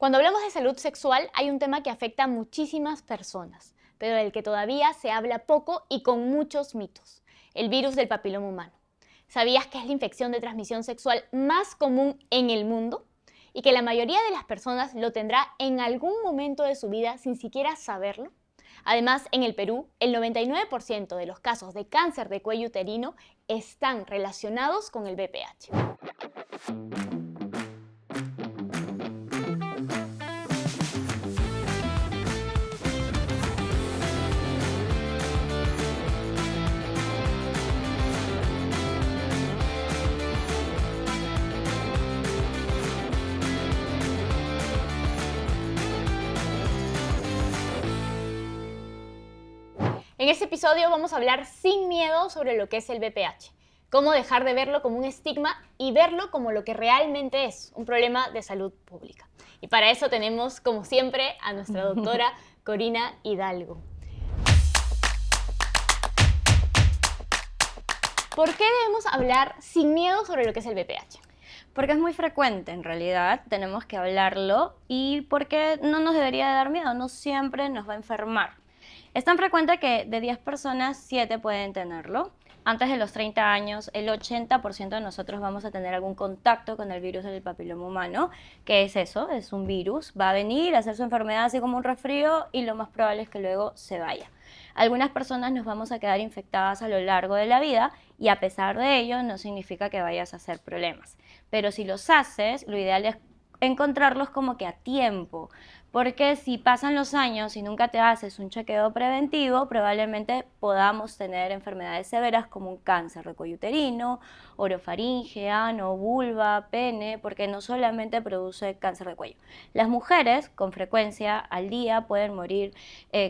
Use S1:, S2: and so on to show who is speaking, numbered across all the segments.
S1: Cuando hablamos de salud sexual, hay un tema que afecta a muchísimas personas, pero del que todavía se habla poco y con muchos mitos: el virus del papiloma humano. ¿Sabías que es la infección de transmisión sexual más común en el mundo? Y que la mayoría de las personas lo tendrá en algún momento de su vida sin siquiera saberlo. Además, en el Perú, el 99% de los casos de cáncer de cuello uterino están relacionados con el VPH. En este episodio vamos a hablar sin miedo sobre lo que es el VPH, cómo dejar de verlo como un estigma y verlo como lo que realmente es, un problema de salud pública. Y para eso tenemos, como siempre, a nuestra doctora Corina Hidalgo. ¿Por qué debemos hablar sin miedo sobre lo que es el VPH?
S2: Porque es muy frecuente, en realidad, tenemos que hablarlo, y porque no nos debería de dar miedo, no siempre nos va a enfermar. Es tan frecuente que de 10 personas, 7 pueden tenerlo. Antes de los 30 años, el 80% de nosotros vamos a tener algún contacto con el virus del papiloma humano. ¿Qué es eso? Es un virus, va a venir a hacer su enfermedad así como un resfrío y lo más probable es que luego se vaya. Algunas personas nos vamos a quedar infectadas a lo largo de la vida y a pesar de ello no significa que vayas a hacer problemas. Pero si los haces, lo ideal es encontrarlos como que a tiempo, porque si pasan los años y nunca te haces un chequeo preventivo, probablemente podamos tener enfermedades severas como un cáncer de cuello uterino, orofaringe, ano, vulva, pene, porque no solamente produce cáncer de cuello. Las mujeres, con frecuencia al día, pueden morir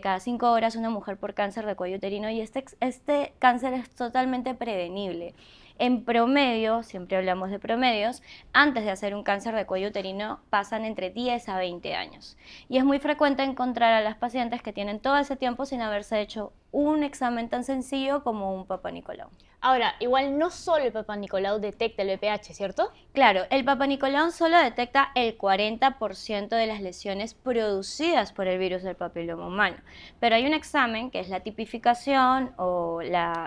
S2: cada 5 horas una mujer por cáncer de cuello uterino, y este cáncer es totalmente prevenible. En promedio, siempre hablamos de promedios, antes de hacer un cáncer de cuello uterino pasan entre 10 a 20 años. Y es muy frecuente encontrar a las pacientes que tienen todo ese tiempo sin haberse hecho un examen tan sencillo como un Papá Nicolau.
S1: Ahora, igual no solo el Papá Nicolau detecta el VPH, ¿cierto?
S2: Claro, el Papá Nicolau solo detecta el 40% de las lesiones producidas por el virus del papiloma humano. Pero hay un examen que es la tipificación o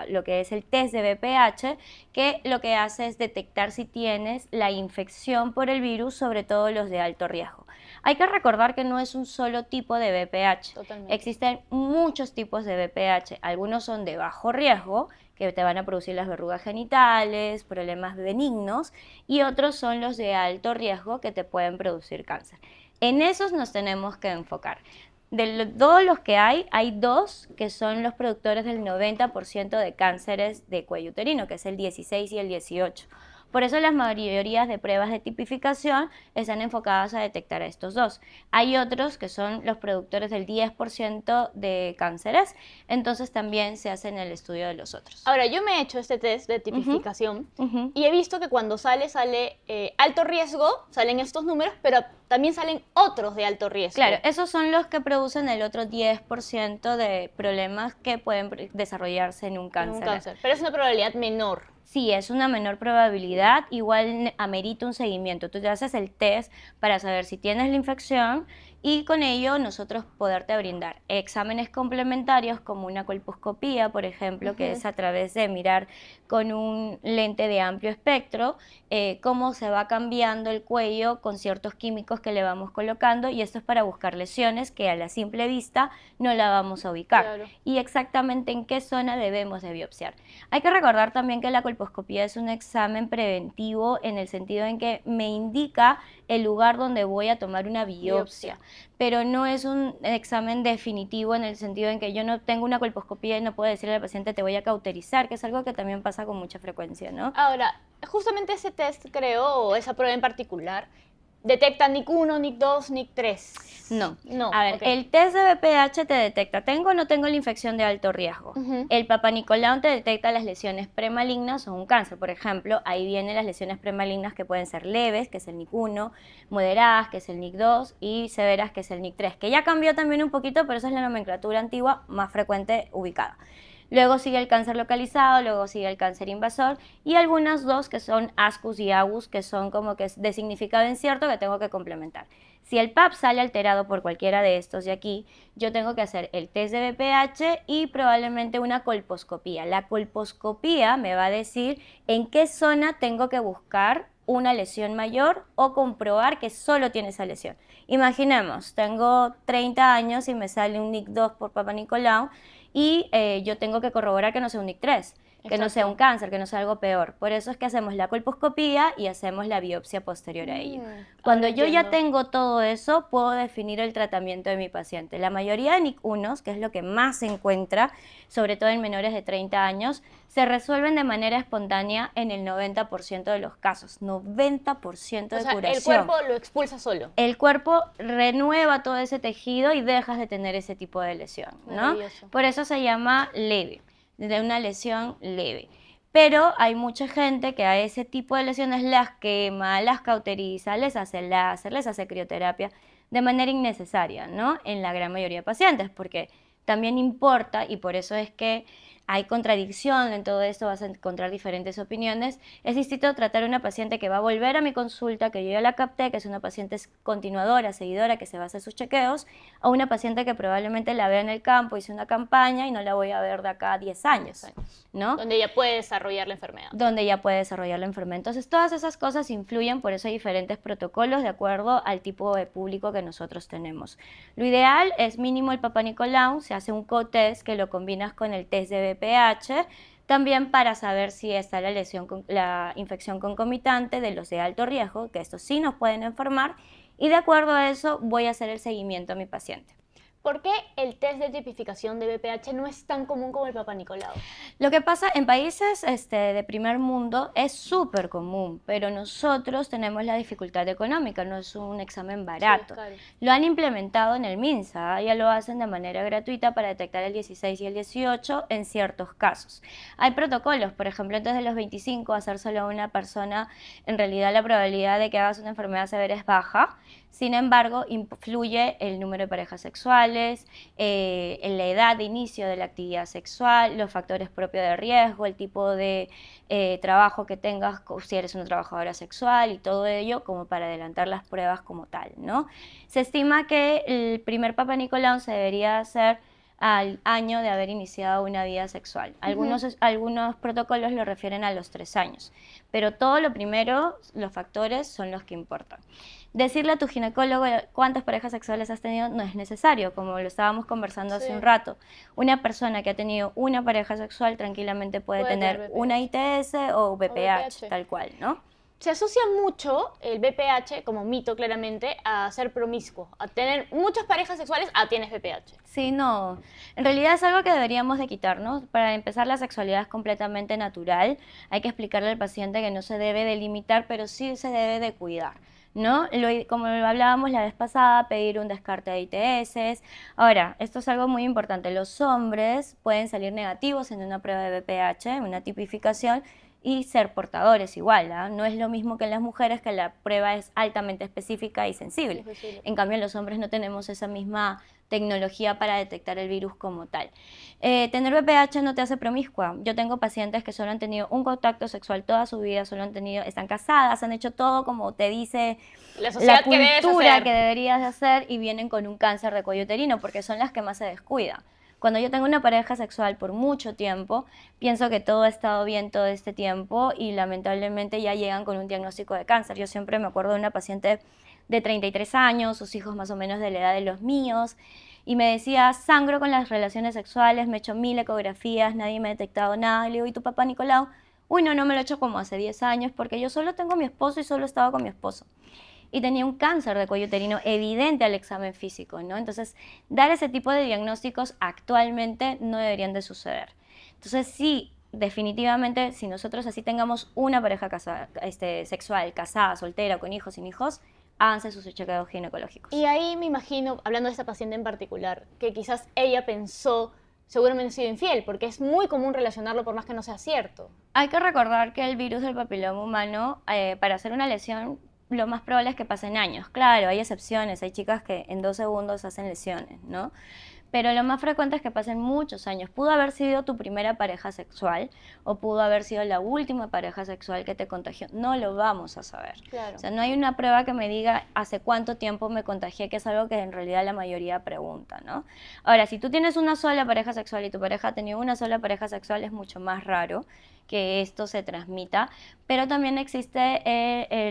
S2: lo que es el test de VPH, que lo que hace es detectar si tienes la infección por el virus, sobre todo los de alto riesgo. Hay que recordar que no es un solo tipo de VPH.
S1: Totalmente.
S2: Existen muchos tipos de VPH. Algunos son de bajo riesgo, que te van a producir las verrugas genitales, problemas benignos, y otros son los de alto riesgo que te pueden producir cáncer. En esos nos tenemos que enfocar. De todos los que hay dos que son los productores del 90% de cánceres de cuello uterino, que es el 16 y el 18. Por eso las mayorías de pruebas de tipificación están enfocadas a detectar a estos dos. Hay otros que son los productores del 10% de cánceres, entonces también se hace en el estudio de los otros.
S1: Ahora, yo me he hecho este test de tipificación
S2: Uh-huh.
S1: y he visto que cuando sale alto riesgo, salen estos números, pero también salen otros de alto riesgo.
S2: Claro, esos son los que producen el otro 10% de problemas que pueden desarrollarse en un cáncer.
S1: Pero es una probabilidad menor.
S2: Sí, es una menor probabilidad, igual amerita un seguimiento. Tú te haces el test para saber si tienes la infección y con ello nosotros poderte brindar exámenes complementarios como una colposcopía, por ejemplo, que es a través de mirar con un lente de amplio espectro cómo se va cambiando el cuello con ciertos químicos que le vamos colocando, y esto es para buscar lesiones que a la simple vista no la vamos a ubicar.
S1: Claro.
S2: Y exactamente en qué zona debemos de biopsiar. Hay que recordar también que la colposcopía es un examen preventivo en el sentido en que me indica el lugar donde voy a tomar una biopsia, pero no es un examen definitivo en el sentido en que yo no tengo una colposcopía y no puedo decirle al paciente te voy a cauterizar, que es algo que también pasa con mucha frecuencia, ¿no?
S1: Ahora, justamente ese test, creo, o esa prueba en particular, detecta NIC1, NIC2, NIC3.
S2: No. A ver, el test de VPH te detecta, ¿tengo o no tengo la infección de alto riesgo? El Papá Nicolau te detecta las lesiones premalignas o un cáncer, por ejemplo. Ahí vienen las lesiones premalignas que pueden ser leves, que es el NIC1, moderadas, que es el NIC2, y severas, que es el NIC3, que ya cambió también un poquito, pero esa es la nomenclatura antigua más frecuente ubicada. Luego sigue el cáncer localizado, luego sigue el cáncer invasor y algunas dos que son ASCUS y ABUS, que son como que de significado incierto que tengo que complementar. Si el PAP sale alterado por cualquiera de estos de aquí, yo tengo que hacer el test de BPH y probablemente una colposcopía. La colposcopía me va a decir en qué zona tengo que buscar una lesión mayor o comprobar que solo tiene esa lesión. Imaginemos, tengo 30 años y me sale un NIC2 por Papa Nicolau y yo tengo que corroborar que no sea un NIC3. Que no sea un cáncer, que no sea algo peor. Por eso es que hacemos la colposcopía y hacemos la biopsia posterior a ello. Cuando yo ya tengo todo eso, puedo definir el tratamiento de mi paciente. La mayoría de NIC1s, que es lo que más se encuentra, sobre todo en menores de 30 años, se resuelven de manera espontánea en el 90% de los casos. 90% de curación.
S1: El cuerpo lo expulsa solo.
S2: El cuerpo renueva todo ese tejido y dejas de tener ese tipo de lesión, ¿no? Por eso se llama leve, de una lesión leve. Pero hay mucha gente que a ese tipo de lesiones las quema, las cauteriza, les hace láser, les hace crioterapia de manera innecesaria, ¿no? En la gran mayoría de pacientes, porque también importa, y por eso es que hay contradicción en todo esto, vas a encontrar diferentes opiniones. Es distinto tratar a una paciente que va a volver a mi consulta, que yo ya la capté, que es una paciente continuadora, seguidora, que se va a hacer sus chequeos, a una paciente que probablemente la vea en el campo, hice una campaña y no la voy a ver de acá a 10 años, ¿no?
S1: Donde ya puede desarrollar la enfermedad.
S2: Donde ya puede desarrollar la enfermedad. Entonces, todas esas cosas influyen, por eso hay diferentes protocolos de acuerdo al tipo de público que nosotros tenemos. Lo ideal es mínimo el Papa Nicolau, se hace un co-test que lo combinas con el test de BPH, también para saber si está la lesión, la infección concomitante de los de alto riesgo, que estos sí nos pueden enfermar, y de acuerdo a eso voy a hacer el seguimiento a mi paciente.
S1: ¿Por qué el test de tipificación de BPH no es tan común como el Papa Nicolau?
S2: Lo que pasa en países de primer mundo es súper común, pero nosotros tenemos la dificultad económica, no es un examen barato. Sí, claro. Lo han implementado en el MINSA, ya lo hacen de manera gratuita para detectar el 16 y el 18 en ciertos casos. Hay protocolos, por ejemplo, antes de los 25 hacérselo a una persona, en realidad la probabilidad de que hagas una enfermedad severa es baja. Sin embargo, influye el número de parejas sexuales, en la edad de inicio de la actividad sexual, los factores propios de riesgo, el tipo de trabajo que tengas, si eres una trabajadora sexual y todo ello como para adelantar las pruebas como tal, ¿no? Se estima que el primer Papa Nicolau se debería hacer al año de haber iniciado una vida sexual. Algunos protocolos lo refieren a los 3 años, pero todo lo primero, los factores son los que importan. Decirle a tu ginecólogo cuántas parejas sexuales has tenido no es necesario, como lo estábamos conversando hace un rato. Una persona que ha tenido una pareja sexual tranquilamente puede tener una ITS o VPH, tal cual, ¿no?
S1: Se asocia mucho el VPH, como mito claramente, a ser promiscuo, a tener muchas parejas sexuales, tienes VPH.
S2: Sí, no. En realidad es algo que deberíamos de quitarnos. Para empezar, la sexualidad es completamente natural. Hay que explicarle al paciente que no se debe de limitar, pero sí se debe de cuidar, ¿no? Como lo hablábamos la vez pasada, pedir un descarte de ITS. Ahora, esto es algo muy importante. Los hombres pueden salir negativos en una prueba de VPH, una tipificación, y ser portadores igual, ¿eh? No es lo mismo que en las mujeres, que la prueba es altamente específica y sensible. En cambio, los hombres no tenemos esa misma tecnología para detectar el virus como tal. Tener VPH no te hace promiscua. Yo tengo pacientes que solo han tenido un contacto sexual toda su vida, están casadas, han hecho todo como te dice la cultura que deberías de hacer, y vienen con un cáncer de cuello uterino porque son las que más se descuidan. Cuando yo tengo una pareja sexual por mucho tiempo, pienso que todo ha estado bien todo este tiempo y lamentablemente ya llegan con un diagnóstico de cáncer. Yo siempre me acuerdo de una paciente de 33 años, sus hijos más o menos de la edad de los míos, y me decía, sangro con las relaciones sexuales, me he hecho 1000 ecografías, nadie me ha detectado nada. Y le digo, ¿y tu papá Nicolau? Uy, no me lo he hecho como hace 10 años porque yo solo tengo a mi esposo y solo estaba con mi esposo. Y tenía un cáncer de cuello uterino evidente al examen físico, ¿no? Entonces, dar ese tipo de diagnósticos actualmente no deberían de suceder. Entonces, sí, definitivamente, si nosotros así tengamos una pareja sexual, casada, soltera, con hijos, sin hijos, háganse sus chequeos ginecológicos.
S1: Y ahí me imagino, hablando de esta paciente en particular, que quizás ella pensó, seguramente ha sido infiel, porque es muy común relacionarlo por más que no sea cierto.
S2: Hay que recordar que el virus del papiloma humano, para hacer una lesión, lo más probable es que pasen años. Claro, hay excepciones, hay chicas que en 2 segundos hacen lesiones, ¿no? pero lo más frecuente es que pasen muchos años. Pudo haber sido tu primera pareja sexual o pudo haber sido la última pareja sexual que te contagió. No lo vamos a saber.
S1: Claro.
S2: O sea, no hay una prueba que me diga hace cuánto tiempo me contagié, que es algo que en realidad la mayoría pregunta, ¿no? Ahora, si tú tienes una sola pareja sexual y tu pareja ha tenido una sola pareja sexual, es mucho más raro que esto se transmita, pero también existe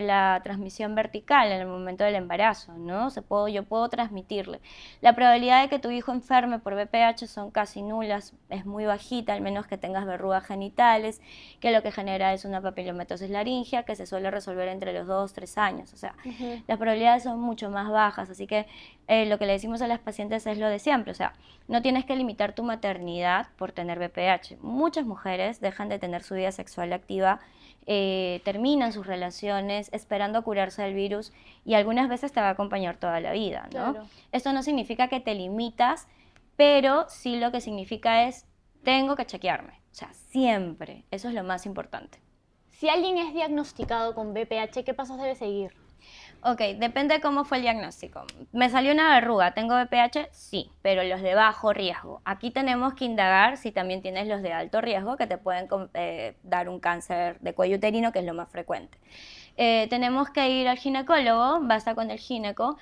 S2: la transmisión vertical en el momento del embarazo, ¿no? Yo puedo transmitirle. La probabilidad de que tu hijo enferme por VPH son casi nulas, es muy bajita, al menos que tengas verrugas genitales, que lo que genera es una papilomatosis laringea que se suele resolver entre los 2-3 años, o sea, las probabilidades son mucho más bajas, así que lo que le decimos a las pacientes es lo de siempre, o sea, no tienes que limitar tu maternidad por tener VPH. Muchas mujeres dejan de tener su vida sexual activa, terminan sus relaciones esperando curarse del virus y algunas veces te va a acompañar toda la vida, ¿no?
S1: Claro.
S2: Esto no significa que te limitas, pero sí lo que significa es, tengo que chequearme, o sea, siempre, eso es lo más importante.
S1: Si alguien es diagnosticado con VPH, ¿qué pasos debe seguir?
S2: Ok, depende de cómo fue el diagnóstico. ¿Me salió una verruga? ¿Tengo VPH? Sí, pero los de bajo riesgo. Aquí tenemos que indagar si también tienes los de alto riesgo, que te pueden dar un cáncer de cuello uterino, que es lo más frecuente. Tenemos que ir al ginecólogo, basta con el gineco,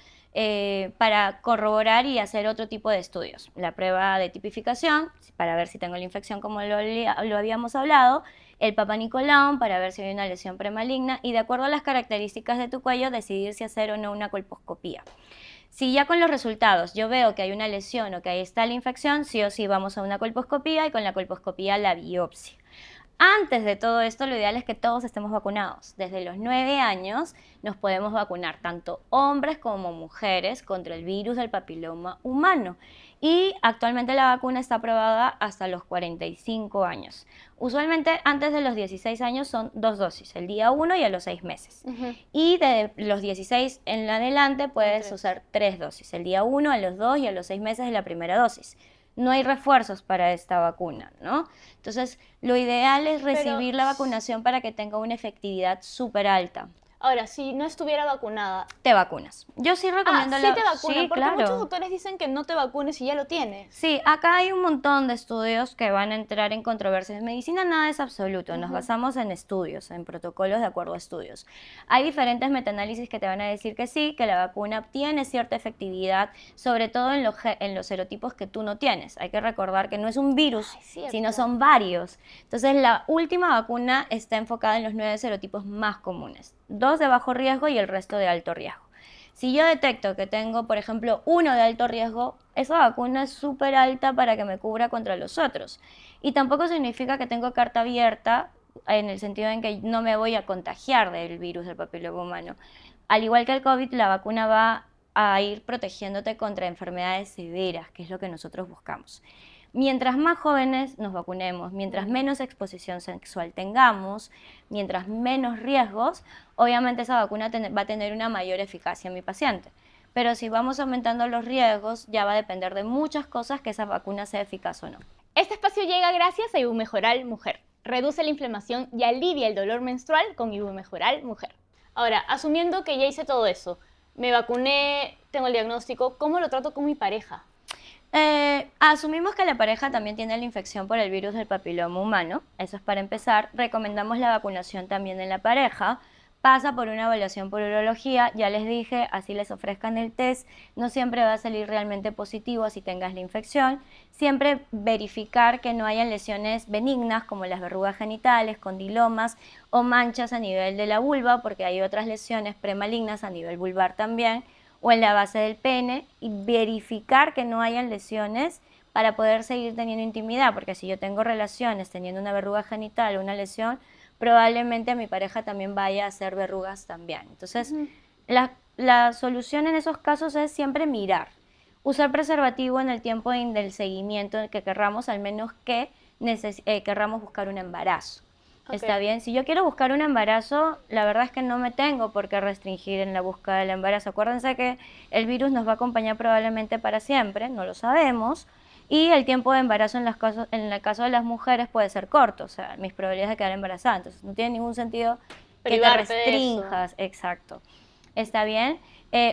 S2: para corroborar y hacer otro tipo de estudios. La prueba de tipificación, para ver si tengo la infección como lo habíamos hablado, el Papa Nicolau para ver si hay una lesión premaligna y de acuerdo a las características de tu cuello decidir si hacer o no una colposcopía. Si ya con los resultados yo veo que hay una lesión o que ahí está la infección, sí o sí vamos a una colposcopía y con la colposcopía la biopsia. Antes de todo esto, lo ideal es que todos estemos vacunados. Desde los 9 años nos podemos vacunar, tanto hombres como mujeres, contra el virus del papiloma humano. Y actualmente la vacuna está aprobada hasta los 45 años. Usualmente antes de los 16 años son 2 dosis, el día 1 y a los 6 meses. Y de los 16 en adelante puedes usar 3 dosis, el día 1, a los 2 y a los 6 meses de la primera dosis. No hay refuerzos para esta vacuna, ¿no? Entonces, lo ideal es recibir la vacunación para que tenga una efectividad súper alta.
S1: Ahora, si no estuviera vacunada,
S2: te vacunas. Yo sí recomiendo
S1: sí te vacunan,
S2: sí,
S1: porque
S2: claro.
S1: muchos doctores dicen que no te vacunes si ya lo tienes.
S2: Sí, acá hay un montón de estudios que van a entrar en controversias. En medicina nada es absoluto, nos basamos en estudios, en protocolos de acuerdo a estudios. Hay diferentes metanálisis que te van a decir que sí, que la vacuna tiene cierta efectividad, sobre todo en los serotipos que tú no tienes. Hay que recordar que no es un virus, sino son varios. Entonces, la última vacuna está enfocada en los 9 serotipos más comunes. 2 de bajo riesgo y el resto de alto riesgo. Si yo detecto que tengo, por ejemplo, 1 de alto riesgo, esa vacuna es súper alta para que me cubra contra los otros. Y tampoco significa que tengo carta abierta en el sentido en que no me voy a contagiar del virus del papiloma humano. Al igual que el COVID, la vacuna va a ir protegiéndote contra enfermedades severas, que es lo que nosotros buscamos. Mientras más jóvenes nos vacunemos, mientras menos exposición sexual tengamos, mientras menos riesgos, obviamente esa vacuna va a tener una mayor eficacia en mi paciente. Pero si vamos aumentando los riesgos, ya va a depender de muchas cosas que esa vacuna sea eficaz o no.
S1: Este espacio llega gracias a Ibumejoral Mujer. Reduce la inflamación y alivia el dolor menstrual con Ibumejoral Mujer. Ahora, asumiendo que ya hice todo eso, me vacuné, tengo el diagnóstico, ¿cómo lo trato con mi pareja?
S2: Asumimos que la pareja también tiene la infección por el virus del papiloma humano, eso es para empezar. Recomendamos la vacunación también en la pareja, pasa por una evaluación por urología, ya les dije, así les ofrezcan el test, no siempre va a salir realmente positivo si tengas la infección, siempre verificar que no hayan lesiones benignas como las verrugas genitales, condilomas o manchas a nivel de la vulva, porque hay otras lesiones premalignas a nivel vulvar también, o en la base del pene, y verificar que no hayan lesiones para poder seguir teniendo intimidad, porque si yo tengo relaciones teniendo una verruga genital o una lesión, probablemente mi pareja también vaya a hacer verrugas también. Entonces, la solución en esos casos es siempre mirar, usar preservativo en el tiempo del seguimiento que querramos, al menos que querramos buscar un embarazo. Está bien, si yo quiero buscar un embarazo, la verdad es que no me tengo por qué restringir en la búsqueda del embarazo. Acuérdense que el virus nos va a acompañar probablemente para siempre, no lo sabemos, y el tiempo de embarazo en el caso de las mujeres puede ser corto, o sea, mis probabilidades de quedar embarazada, entonces no tiene ningún sentido que te restrinjas, exacto. Está bien,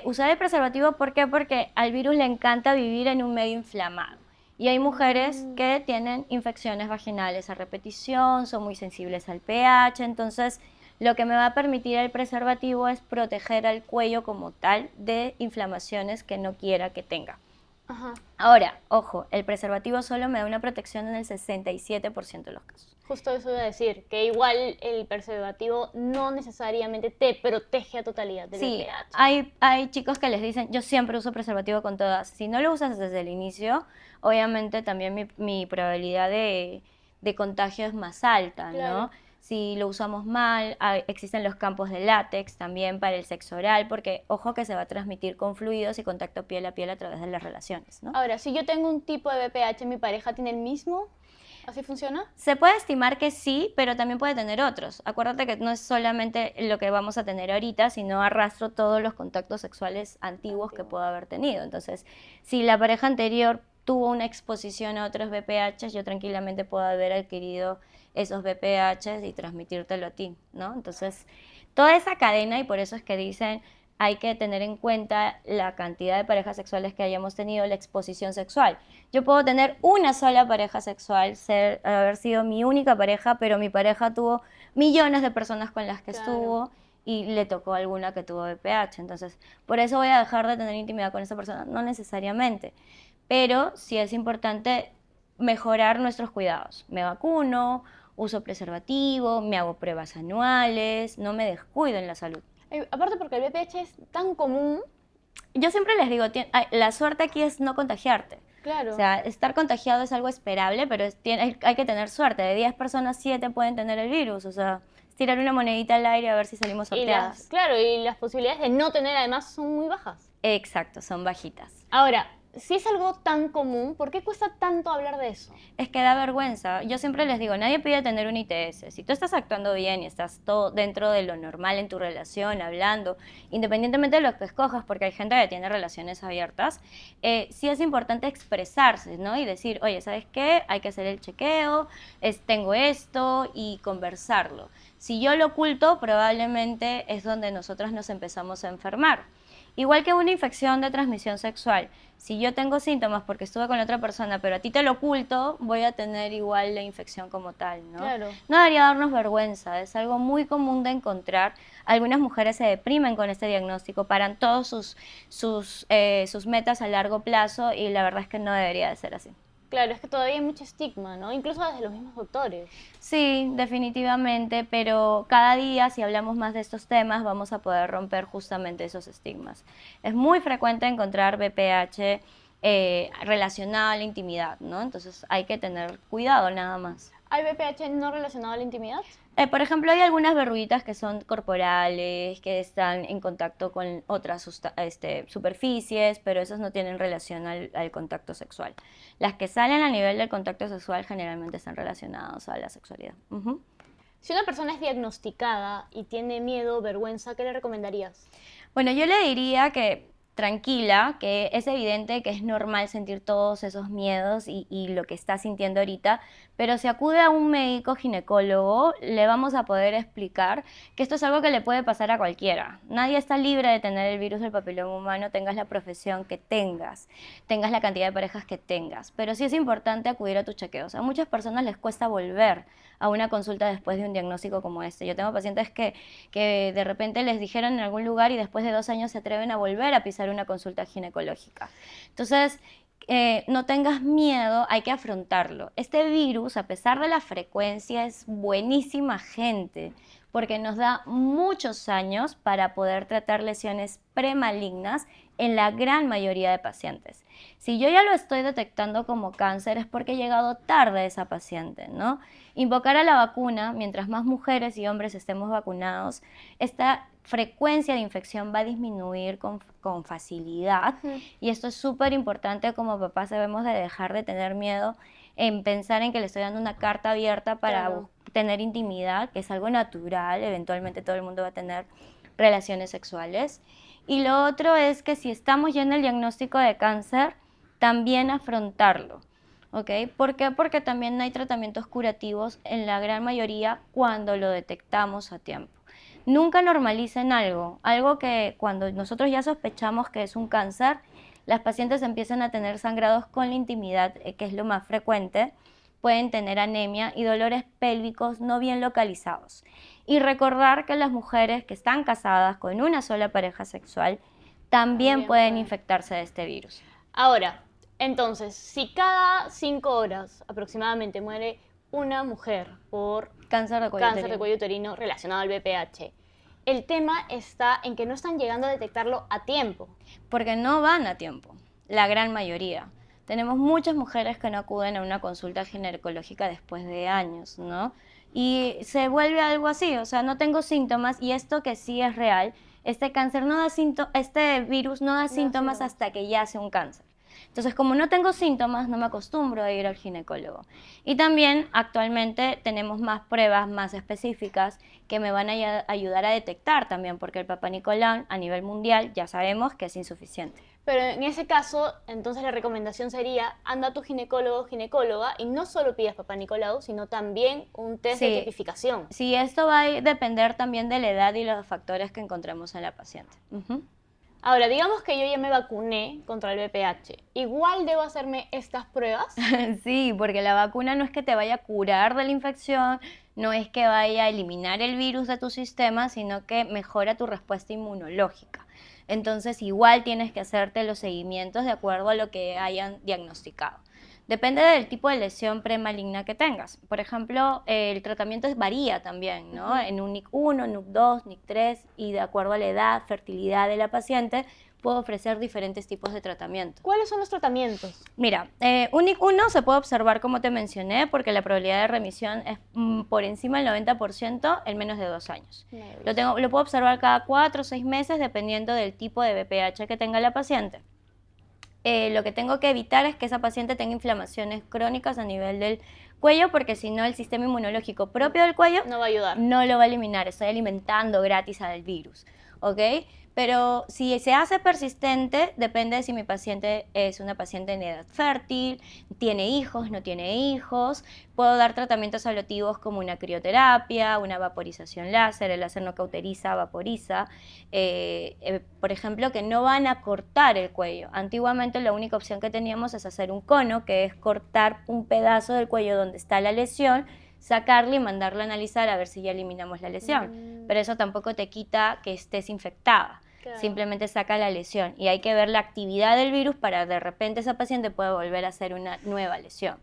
S2: Usar el preservativo, ¿por qué? Porque al virus le encanta vivir en un medio inflamado. Y hay mujeres que tienen infecciones vaginales a repetición, son muy sensibles al pH, entonces lo que me va a permitir el preservativo es proteger al cuello como tal de inflamaciones que no quiera que tenga.
S1: Ajá.
S2: Ahora, ojo, el preservativo solo me da una protección en el 67% de los casos.
S1: Justo eso iba a decir, que igual el preservativo no necesariamente te protege a totalidad del
S2: Sí,
S1: VPH.
S2: hay chicos que les dicen, yo siempre uso preservativo con todas. Si no lo usas desde el inicio, obviamente también mi probabilidad de contagio es más alta,
S1: Claro.
S2: ¿no? Si lo usamos mal, existen los campos de látex también para el sexo oral, porque ojo que se va a transmitir con fluidos y contacto piel a piel a través de las relaciones, ¿no?
S1: Ahora, si yo tengo un tipo de VPH, ¿mi pareja tiene el mismo? ¿Así funciona?
S2: Se puede estimar que sí, pero también puede tener otros. Acuérdate que no es solamente lo que vamos a tener ahorita, sino arrastro todos los contactos sexuales antiguos que puedo haber tenido. Entonces, si la pareja anterior tuvo una exposición a otros VPH, yo tranquilamente puedo haber adquirido esos VPH y transmitírtelo a ti, ¿no? Entonces, toda esa cadena, y por eso es que dicen hay que tener en cuenta la cantidad de parejas sexuales que hayamos tenido, la exposición sexual. Yo puedo tener una sola pareja sexual, haber sido mi única pareja, pero mi pareja tuvo millones de personas con las que estuvo y le tocó alguna que tuvo VPH. Entonces, por eso voy a dejar de tener intimidad con esa persona. No necesariamente, pero sí es importante mejorar nuestros cuidados. Me vacuno, uso preservativo, me hago pruebas anuales, no me descuido en la salud.
S1: Aparte porque el VPH es tan común.
S2: Yo siempre les digo, la suerte aquí es no contagiarte.
S1: Claro.
S2: O sea, estar contagiado es algo esperable, pero hay que tener suerte. De 10 personas, 7 pueden tener el virus. O sea, es tirar una monedita al aire a ver si salimos sorteadas.
S1: Claro, y las posibilidades de no tener además son muy bajas.
S2: Exacto, son bajitas.
S1: Ahora, si es algo tan común, ¿por qué cuesta tanto hablar de eso?
S2: Es que da vergüenza. Yo siempre les digo, nadie pide tener un ITS. Si tú estás actuando bien y estás todo dentro de lo normal en tu relación, hablando, independientemente de lo que escojas, porque hay gente que tiene relaciones abiertas, sí es importante expresarse, ¿no? Y decir, oye, ¿sabes qué? Hay que hacer el chequeo, tengo esto, y conversarlo. Si yo lo oculto, probablemente es donde nosotros nos empezamos a enfermar. Igual que una infección de transmisión sexual, si yo tengo síntomas porque estuve con otra persona, pero a ti te lo oculto, voy a tener igual la infección como tal, ¿no?
S1: Claro.
S2: No debería darnos vergüenza, es algo muy común de encontrar. Algunas mujeres se deprimen con este diagnóstico, paran todos sus metas a largo plazo y la verdad es que no debería de ser así.
S1: Claro, es que todavía hay mucho estigma, ¿no? Incluso desde los mismos doctores.
S2: Sí, definitivamente, pero cada día si hablamos más de estos temas vamos a poder romper justamente esos estigmas. Es muy frecuente encontrar VPH relacionado a la intimidad, ¿no? Entonces hay que tener cuidado nada más.
S1: ¿Hay VPH no relacionado a la intimidad?
S2: Por ejemplo, hay algunas verruguitas que son corporales, que están en contacto con otras superficies, pero esas no tienen relación al contacto sexual. Las que salen a nivel del contacto sexual generalmente están relacionadas a la sexualidad.
S1: Si una persona es diagnosticada y tiene miedo, vergüenza, ¿qué le recomendarías?
S2: Bueno, yo le diría que tranquila, que es evidente que es normal sentir todos esos miedos y lo que está sintiendo ahorita, pero si acude a un médico ginecólogo, le vamos a poder explicar que esto es algo que le puede pasar a cualquiera. Nadie está libre de tener el virus del papiloma humano, tengas la profesión que tengas la cantidad de parejas que tengas, pero sí es importante acudir a tus chequeos. A muchas personas les cuesta volver a una consulta después de un diagnóstico como este. Yo tengo pacientes que de repente les dijeron en algún lugar y después de 2 años se atreven a volver a pisar una consulta ginecológica. Entonces, no tengas miedo, hay que afrontarlo. Este virus, a pesar de la frecuencia, es buenísima gente, porque nos da muchos años para poder tratar lesiones premalignas en la gran mayoría de pacientes. Si yo ya lo estoy detectando como cáncer es porque he llegado tarde a esa paciente, ¿no? Invocar a la vacuna, mientras más mujeres y hombres estemos vacunados, esta frecuencia de infección va a disminuir con facilidad. Y esto es súper importante. Como papás debemos de dejar de tener miedo en pensar en que le estoy dando una carta abierta para tener intimidad, que es algo natural, eventualmente todo el mundo va a tener relaciones sexuales. Y lo otro es que si estamos ya en el diagnóstico de cáncer, también afrontarlo. ¿Ok? ¿Por qué? Porque también hay tratamientos curativos en la gran mayoría cuando lo detectamos a tiempo. Nunca normalicen algo que cuando nosotros ya sospechamos que es un cáncer, las pacientes empiezan a tener sangrados con la intimidad, que es lo más frecuente, pueden tener anemia y dolores pélvicos no bien localizados. Y recordar que las mujeres que están casadas con una sola pareja sexual también pueden infectarse de este virus.
S1: Ahora, entonces, si cada 5 horas aproximadamente muere una mujer por
S2: Cáncer de
S1: cuello uterino relacionado al VPH, el tema está en que no están llegando a detectarlo a tiempo.
S2: Porque no van a tiempo, la gran mayoría. Tenemos muchas mujeres que no acuden a una consulta ginecológica después de años, ¿no? Y se vuelve algo así, o sea, no tengo síntomas y esto que sí es real, este cáncer no da este virus no da síntomas hasta que ya hace un cáncer. Entonces, como no tengo síntomas, no me acostumbro a ir al ginecólogo. Y también, actualmente, tenemos más pruebas más específicas que me van a ayudar a detectar también, porque el Papá Nicolau a nivel mundial ya sabemos que es insuficiente.
S1: Pero en ese caso, entonces la recomendación sería, anda a tu ginecólogo o ginecóloga y no solo pidas Papá Nicolau, sino también un test de tipificación.
S2: Sí, esto va a depender también de la edad y los factores que encontremos en la paciente.
S1: Ahora, digamos que yo ya me vacuné contra el VPH. ¿Igual debo hacerme estas pruebas?
S2: Sí, porque la vacuna no es que te vaya a curar de la infección, no es que vaya a eliminar el virus de tu sistema, sino que mejora tu respuesta inmunológica. Entonces, igual tienes que hacerte los seguimientos de acuerdo a lo que hayan diagnosticado. Depende del tipo de lesión premaligna que tengas. Por ejemplo, el tratamiento varía también, ¿no? En un NIC1, NIC2, NIC3 y de acuerdo a la edad, fertilidad de la paciente, puedo ofrecer diferentes tipos de tratamiento.
S1: ¿Cuáles son los tratamientos?
S2: Mira, un NIC1 se puede observar como te mencioné porque la probabilidad de remisión es por encima del 90% en menos de 2 años. Lo puedo observar cada 4 o 6 meses dependiendo del tipo de VPH que tenga la paciente. Lo que tengo que evitar es que esa paciente tenga inflamaciones crónicas a nivel del cuello, porque si no el sistema inmunológico propio del cuello
S1: no va a ayudar.
S2: No lo va a eliminar, estoy alimentando gratis al virus, ¿ok? Pero si se hace persistente, depende de si mi paciente es una paciente en edad fértil, tiene hijos, no tiene hijos. Puedo dar tratamientos ablativos como una crioterapia, una vaporización láser. El láser no cauteriza, vaporiza. Por ejemplo, que no van a cortar el cuello. Antiguamente la única opción que teníamos es hacer un cono, que es cortar un pedazo del cuello donde está la lesión, sacarla y mandarla a analizar a ver si ya eliminamos la lesión. Pero eso tampoco te quita que estés infectada. Claro. Simplemente saca la lesión y hay que ver la actividad del virus para de repente esa paciente pueda volver a hacer una nueva lesión.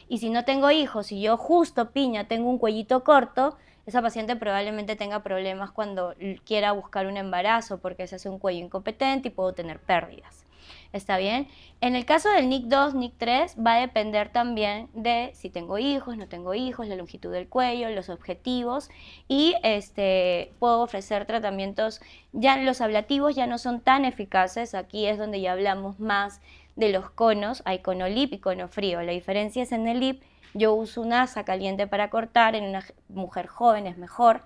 S2: Y si no tengo hijos y yo justo piña tengo un cuellito corto, esa paciente probablemente tenga problemas cuando quiera buscar un embarazo porque se hace un cuello incompetente y puedo tener pérdidas. ¿Está bien? En el caso del NIC2, NIC3 va a depender también de si tengo hijos, no tengo hijos, la longitud del cuello, los objetivos y puedo ofrecer tratamientos, ya los ablativos ya no son tan eficaces, aquí es donde ya hablamos más de los conos, hay cono lip y cono frío, la diferencia es en el lip, yo uso una asa caliente para cortar, en una mujer joven es mejor,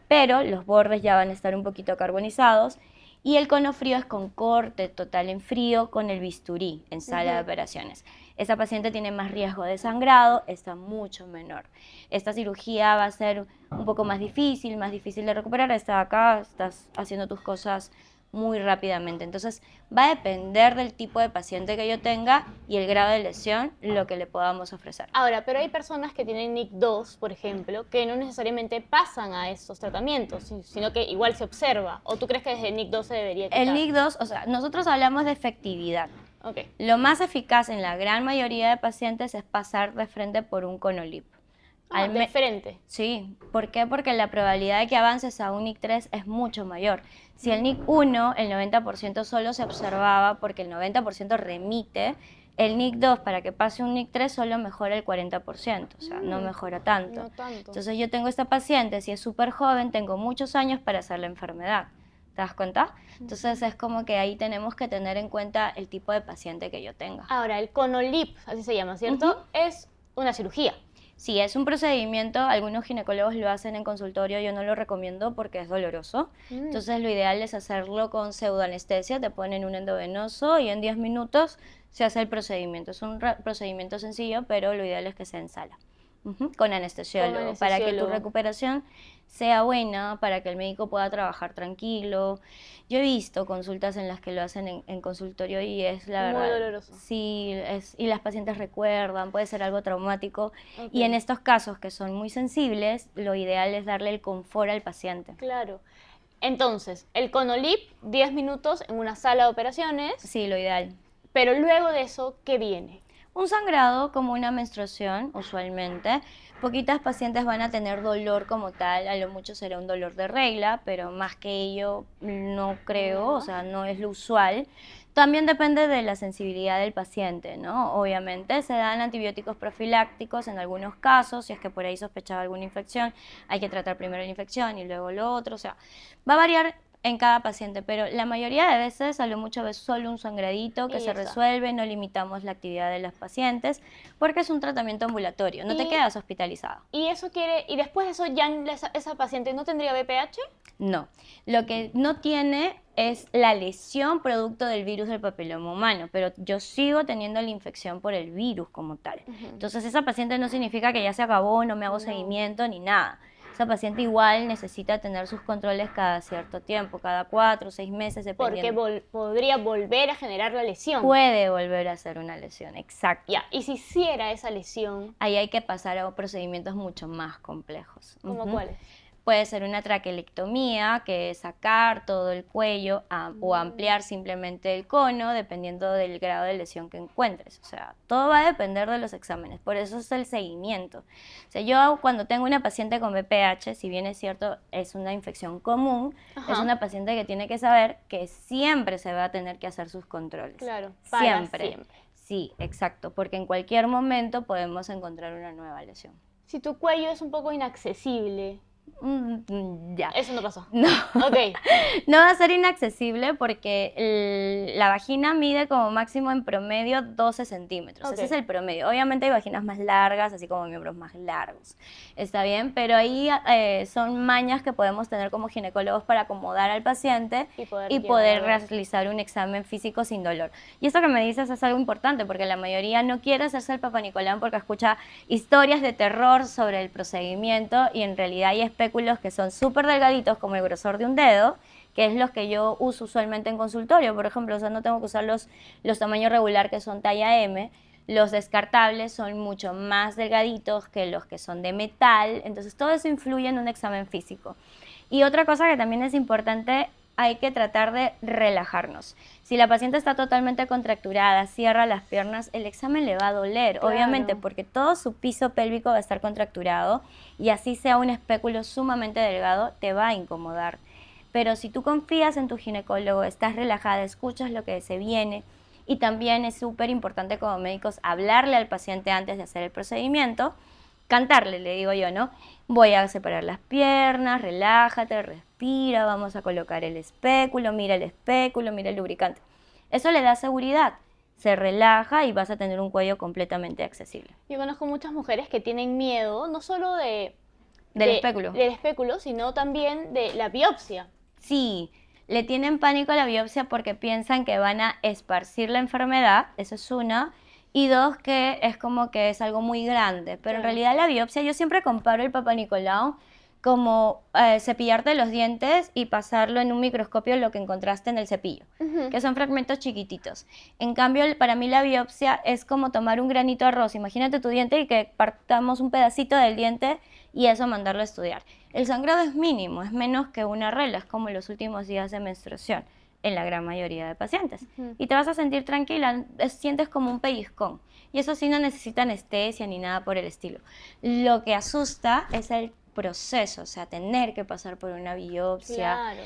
S2: pero los bordes ya van a estar un poquito carbonizados. Y el cono frío es con corte total en frío con el bisturí en sala de operaciones. Esa paciente tiene más riesgo de sangrado, está mucho menor. Esta cirugía va a ser un poco más difícil de recuperar. Estás acá, estás haciendo tus cosas muy rápidamente. Entonces va a depender del tipo de paciente que yo tenga y el grado de lesión, lo que le podamos ofrecer.
S1: Ahora, pero hay personas que tienen NIC2, por ejemplo, que no necesariamente pasan a estos tratamientos, sino que igual se observa. ¿O tú crees que desde el NIC2 se debería quitar?
S2: El NIC2, o sea, nosotros hablamos de efectividad.
S1: Okay.
S2: Lo más eficaz en la gran mayoría de pacientes es pasar de frente por un conolip.
S1: ¿De frente?
S2: Sí. ¿Por qué? Porque la probabilidad de que avances a un NIC3 es mucho mayor. Si el NIC1, el 90% solo se observaba porque el 90% remite, el NIC2 para que pase un NIC3 solo mejora el 40%, o sea, no mejora tanto.
S1: No tanto.
S2: Entonces yo tengo esta paciente, si es súper joven, tengo muchos años para hacer la enfermedad. ¿Te das cuenta? Entonces es como que ahí tenemos que tener en cuenta el tipo de paciente que yo tenga.
S1: Ahora, el conolip, así se llama, ¿cierto? Es una cirugía.
S2: Sí, es un procedimiento, algunos ginecólogos lo hacen en consultorio, yo no lo recomiendo porque es doloroso. Entonces lo ideal es hacerlo con pseudoanestesia, te ponen un endovenoso y en 10 minutos se hace el procedimiento. Es un procedimiento sencillo, pero lo ideal es que sea en sala. con anestesiólogo, para que tu
S1: anestesiólogo.
S2: recuperación sea buena, para que el médico pueda trabajar tranquilo. Yo he visto consultas en las que lo hacen en consultorio y es la
S1: Muy
S2: verdad,
S1: doloroso.
S2: sí, y las pacientes recuerdan, puede ser algo traumático.
S1: Ok.
S2: Y en estos casos que son muy sensibles, lo ideal es darle el confort al paciente.
S1: Claro. Entonces, el Conolip, 10 minutos en una sala de operaciones,
S2: Sí, lo ideal.
S1: pero luego de eso, ¿qué viene?
S2: Un sangrado como una menstruación, usualmente. Poquitas pacientes van a tener dolor como tal, a lo mucho será un dolor de regla, pero más que ello no creo, o sea, no es lo usual. También depende de la sensibilidad del paciente, ¿no? Obviamente se dan antibióticos profilácticos en algunos casos, si es que por ahí sospechaba alguna infección, hay que tratar primero la infección y luego lo otro, o sea, va a variar en cada paciente, pero la mayoría de veces, a lo mucho es solo un sangradito que
S1: Y
S2: se
S1: ya está.
S2: resuelve, no limitamos la actividad de los pacientes, porque es un tratamiento ambulatorio, no te
S1: Y-
S2: quedas hospitalizado.
S1: Y eso quiere, y después de eso ya esa paciente no tendría BPH.
S2: No, lo que no tiene es la lesión producto del virus del papiloma humano, pero yo sigo teniendo la infección por el virus como tal. Entonces esa paciente no significa que ya se acabó, no me hago
S1: No.
S2: seguimiento ni nada. Esa paciente igual necesita tener sus controles cada cierto tiempo, cada 4 o 6 meses,
S1: Porque
S2: dependiendo.
S1: podría volver a generar la lesión.
S2: Puede volver a ser una lesión, exacto.
S1: Ya, y si hiciera esa lesión,
S2: Ahí hay que pasar a procedimientos mucho más complejos.
S1: ¿cómo
S2: Ujú.
S1: cuáles?
S2: Puede ser una traquelectomía, que es sacar todo el cuello o ampliar simplemente el cono, dependiendo del grado de lesión que encuentres. O sea, todo va a depender de los exámenes, por eso es el seguimiento. O sea, yo cuando tengo una paciente con BPH, si bien es cierto, es una infección común,
S1: Ajá.
S2: es una paciente que tiene que saber que siempre se va a tener que hacer sus controles.
S1: Claro, para siempre.
S2: Sí, exacto, porque en cualquier momento podemos encontrar una nueva lesión.
S1: Si tu cuello es un poco inaccesible,
S2: Ya.
S1: eso no pasó.
S2: No.
S1: Ok.
S2: No va a ser inaccesible porque la vagina mide como máximo en promedio 12 centímetros.
S1: Ok.
S2: Ese es el promedio. Obviamente hay vaginas más largas, así como miembros más largos. Está bien, pero ahí son mañas que podemos tener como ginecólogos para acomodar al paciente
S1: Y poder
S2: y
S1: llevar
S2: poder
S1: a ver.
S2: realizar un examen físico sin dolor. Y esto que me dices es algo importante porque la mayoría no quiere hacerse el Papa Nicolau porque escucha historias de terror sobre el procedimiento y en realidad hay espéculos que son súper delgaditos como el grosor de un dedo, que es los que yo uso usualmente en consultorio, por ejemplo, o sea, no tengo que usar los tamaños regular que son talla M. Los descartables son mucho más delgaditos que los que son de metal, entonces todo eso influye en un examen físico. Y otra cosa que también es importante, hay que tratar de relajarnos. Si la paciente está totalmente contracturada, cierra las piernas, el examen le va a doler,
S1: Claro.
S2: obviamente, porque todo su piso pélvico va a estar contracturado y así sea un espéculo sumamente delgado, te va a incomodar. Pero si tú confías en tu ginecólogo, estás relajada, escuchas lo que se viene y también es súper importante como médicos hablarle al paciente antes de hacer el procedimiento, cantarle, le digo yo, ¿no? Voy a separar las piernas, relájate, respira, vamos a colocar el espéculo, mira el lubricante. Eso le da seguridad, se relaja y vas a tener un cuello completamente accesible.
S1: Yo conozco muchas mujeres que tienen miedo, no solo
S2: Del espéculo.
S1: del espéculo, sino también de la biopsia.
S2: Sí, le tienen pánico a la biopsia porque piensan que van a esparcir la enfermedad, eso es una, y dos, que es como que es algo muy grande. Pero en
S1: Claro.
S2: realidad la biopsia, yo siempre comparo el Papa Nicolau como cepillarte los dientes y pasarlo en un microscopio lo que encontraste en el cepillo, que son fragmentos chiquititos. En cambio, para mí la biopsia es como tomar un granito de arroz. Imagínate tu diente y que partamos un pedacito del diente y eso mandarlo a estudiar. El sangrado es mínimo, es menos que una regla, es como los últimos días de menstruación en la gran mayoría de pacientes. Y te vas a sentir tranquila, sientes como un pellizcón. Y eso sí no necesita anestesia ni nada por el estilo. Lo que asusta es el proceso, o sea, tener que pasar por una biopsia,
S1: Claro.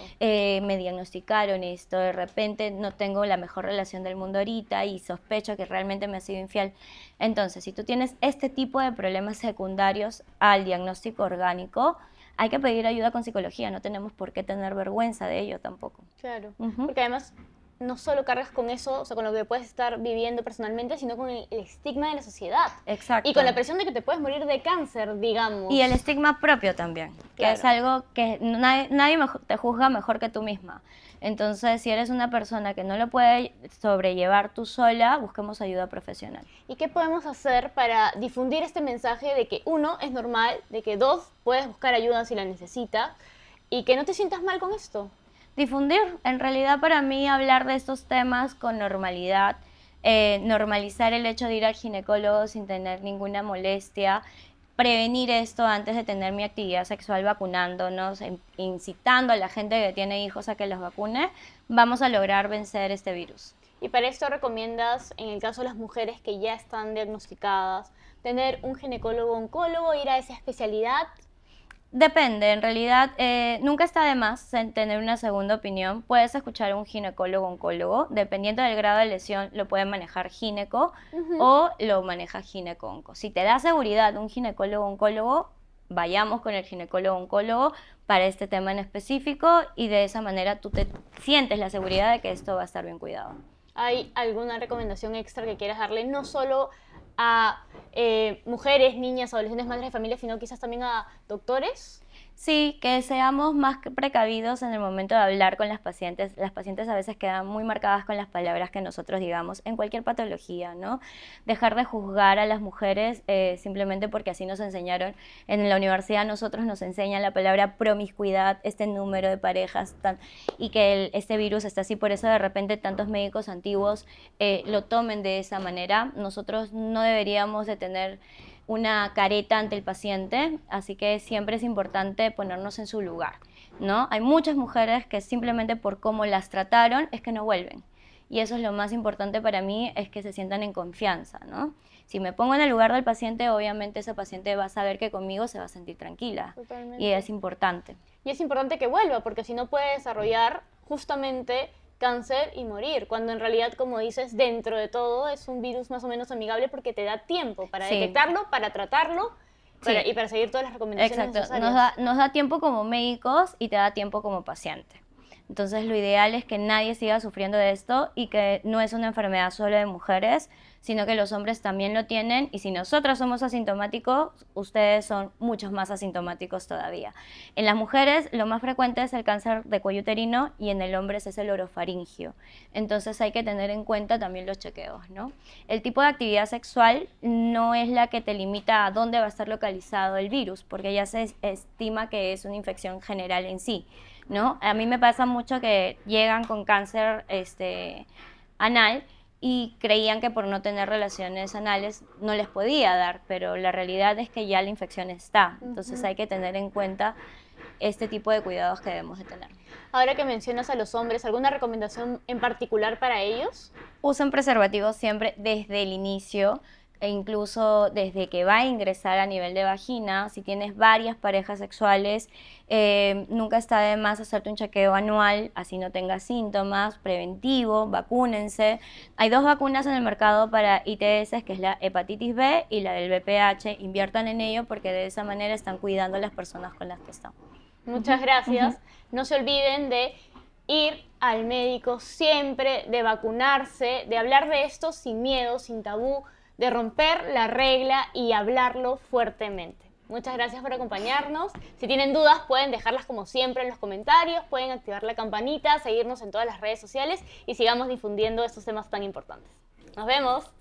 S2: me diagnosticaron esto, de repente no tengo la mejor relación del mundo ahorita y sospecho que realmente me ha sido infiel. Entonces, si tú tienes este tipo de problemas secundarios al diagnóstico orgánico, hay que pedir ayuda con psicología, no tenemos por qué tener vergüenza de ello tampoco.
S1: Claro.
S2: Ujú.
S1: Porque además no solo cargas con eso, o sea, con lo que puedes estar viviendo personalmente, sino con el estigma de la sociedad.
S2: Exacto.
S1: Y con la presión de que te puedes morir de cáncer, digamos.
S2: Y el estigma propio también, que
S1: Claro.
S2: es algo que nadie te juzga mejor que tú misma. Entonces, si eres una persona que no lo puede sobrellevar tú sola, busquemos ayuda profesional.
S1: ¿Y qué podemos hacer para difundir este mensaje de que uno, es normal, de que dos, puedes buscar ayuda si la necesitas y que no te sientas mal con esto?
S2: Difundir, en realidad para mí hablar de estos temas con normalidad, normalizar el hecho de ir al ginecólogo sin tener ninguna molestia, prevenir esto antes de tener mi actividad sexual vacunándonos, incitando a la gente que tiene hijos a que los vacune, vamos a lograr vencer este virus.
S1: Y para esto recomiendas, en el caso de las mujeres que ya están diagnosticadas, tener un ginecólogo-oncólogo, ir a esa especialidad.
S2: Depende, en realidad nunca está de más tener una segunda opinión. Puedes escuchar a un ginecólogo-oncólogo, dependiendo del grado de lesión lo puede manejar gineco o lo maneja gineco-onco. Si te da seguridad un ginecólogo-oncólogo, vayamos con el ginecólogo-oncólogo para este tema en específico y de esa manera tú te sientes la seguridad de que esto va a estar bien cuidado.
S1: ¿Hay alguna recomendación extra que quieras darle, no solo a mujeres, niñas, adolescentes, madres de familia, sino quizás también a doctores?
S2: Sí, que seamos más precavidos en el momento de hablar con las pacientes. Las pacientes a veces quedan muy marcadas con las palabras que nosotros digamos en cualquier patología, ¿no? Dejar de juzgar a las mujeres simplemente porque así nos enseñaron. En la universidad nosotros nos enseñan la palabra promiscuidad, este número de parejas, y que este virus está así, por eso de repente tantos médicos antiguos lo tomen de esa manera. Nosotros no deberíamos de tener una careta ante el paciente, así que siempre es importante ponernos en su lugar, ¿no? Hay muchas mujeres que simplemente por cómo las trataron es que no vuelven, y eso es lo más importante para mí, es que se sientan en confianza, ¿no? Si me pongo en el lugar del paciente, obviamente ese paciente va a saber que conmigo se va a sentir tranquila.
S1: Totalmente.
S2: Y es importante.
S1: Y es importante que vuelva, porque si no puede desarrollar justamente cáncer y morir, cuando en realidad, como dices, dentro de todo es un virus más o menos amigable porque te da tiempo para detectarlo, para tratarlo y para seguir todas las recomendaciones necesarias.
S2: Nos da tiempo como médicos y te da tiempo como paciente. Entonces lo ideal es que nadie siga sufriendo de esto y que no es una enfermedad solo de mujeres, sino que los hombres también lo tienen, y si nosotros somos asintomáticos, ustedes son muchos más asintomáticos todavía. En las mujeres lo más frecuente es el cáncer de cuello uterino y en el hombre es el orofaringio. Entonces hay que tener en cuenta también los chequeos, ¿no? El tipo de actividad sexual no es la que te limita a dónde va a estar localizado el virus, porque ya se estima que es una infección general en sí, ¿no? A mí me pasa mucho que llegan con cáncer anal y creían que por no tener relaciones anales no les podía dar, pero la realidad es que ya la infección está. Entonces hay que tener en cuenta este tipo de cuidados que debemos de tener.
S1: Ahora que mencionas a los hombres, ¿alguna recomendación en particular para ellos?
S2: Usen preservativos siempre desde el inicio, e incluso desde que va a ingresar a nivel de vagina. Si tienes varias parejas sexuales, nunca está de más hacerte un chequeo anual, así no tengas síntomas, preventivo, vacúnense. Hay 2 vacunas en el mercado para ITS, que es la hepatitis B y la del VPH. Inviertan en ello porque de esa manera están cuidando a las personas con las que están.
S1: Muchas gracias. No se olviden de ir al médico siempre, de vacunarse, de hablar de esto sin miedo, sin tabú, de romper la regla y hablarlo fuertemente. Muchas gracias por acompañarnos. Si tienen dudas pueden dejarlas como siempre en los comentarios, pueden activar la campanita, seguirnos en todas las redes sociales y sigamos difundiendo estos temas tan importantes. ¡Nos vemos!